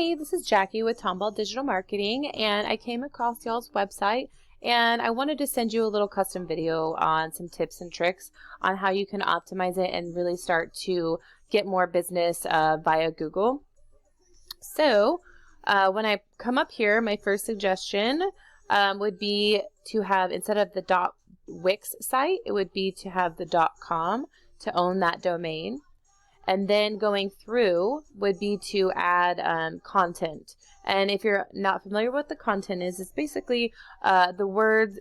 Hey, this is Jackie with Tomball Digital Marketing, and I came across y'all's website and I wanted to send you a little custom video on some tips and tricks on how you can optimize it and really start to get more business via Google. So when I come up here, my first suggestion would be to have, instead of the .wix site, it would be to have the .com to own that domain. And then going through would be to add content. And if you're not familiar with what the content is, it's basically the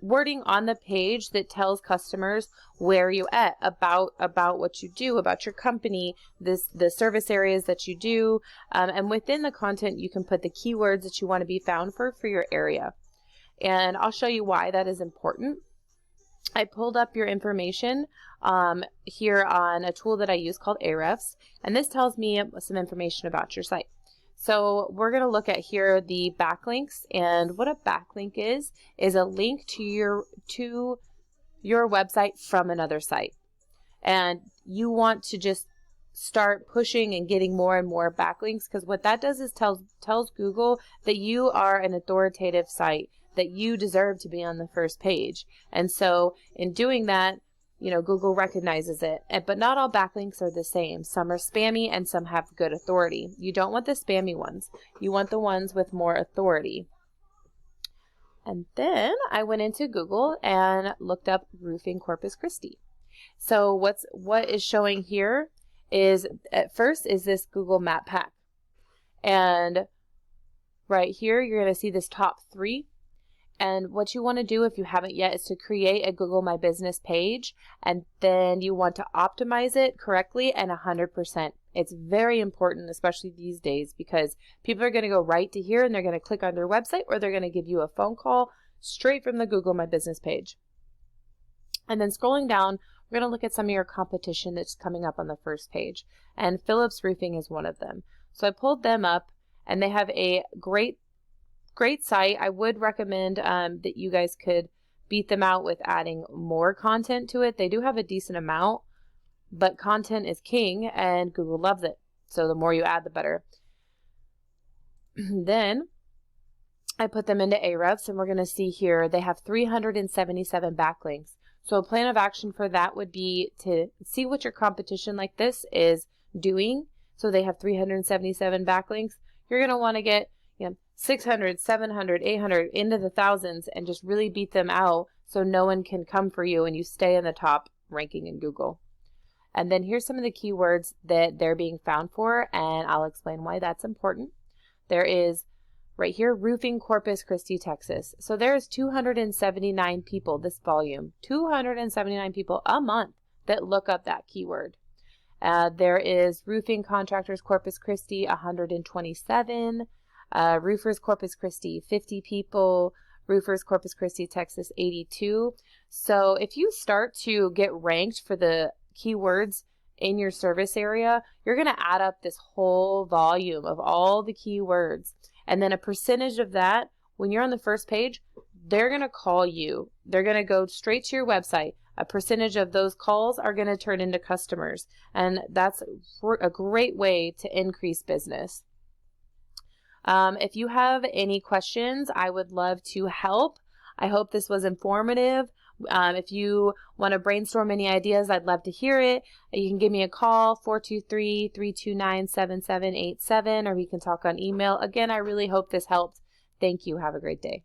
wording on the page that tells customers where you at, about what you do, about your company, the service areas that you do. And within the content, you can put the keywords that you want to be found for your area. And I'll show you why that is important. I pulled up your information here on a tool that I use called Ahrefs, and this tells me some information about your site. So we're going to look at here the backlinks, and what a backlink is a link to your website from another site. And you want to just start pushing and getting more and more backlinks, because what that does is tells Google that you are an authoritative site, that you deserve to be on the first page. And so in doing that, Google recognizes it. But not all backlinks are the same. Some are spammy and some have good authority. You don't want the spammy ones. You want the ones with more authority. And then I went into Google and looked up roofing Corpus Christi. So what is showing here is, at first, is this Google Map Pack. And right here, you're going to see this top 3. And what you want to do, if you haven't yet, is to create a Google My Business page, and then you want to optimize it correctly and 100%. It's very important, especially these days, because people are going to go right to here and they're going to click on their website, or they're going to give you a phone call straight from the Google My Business page. And then scrolling down, we're going to look at some of your competition that's coming up on the first page. And Phillips Roofing is one of them. So I pulled them up, and they have a great site. I would recommend that you guys could beat them out with adding more content to it. They do have a decent amount, but content is king, and Google loves it. So the more you add, the better. Then I put them into Ahrefs, and we're going to see here they have 377 backlinks. So a plan of action for that would be to see what your competition like this is doing. So they have 377 backlinks. You're going to want to get 600, 700, 800 into the thousands and just really beat them out so no one can come for you and you stay in the top ranking in Google. And then here's some of the keywords that they're being found for, and I'll explain why that's important. There is right here, roofing Corpus Christi, Texas. So there's 279 people, this volume, 279 people a month that look up that keyword. There is roofing contractors Corpus Christi, 127. Roofers Corpus Christi, 50 people. Roofers Corpus Christi, Texas, 82. So if you start to get ranked for the keywords in your service area, you're going to add up this whole volume of all the keywords. And then a percentage of that, when you're on the first page, they're going to call you. They're going to go straight to your website. A percentage of those calls are going to turn into customers. And that's a great way to increase business. If you have any questions, I would love to help. I hope this was informative. If you want to brainstorm any ideas, I'd love to hear it. You can give me a call, 423-329-7787, or we can talk on email. Again, I really hope this helped. Thank you. Have a great day.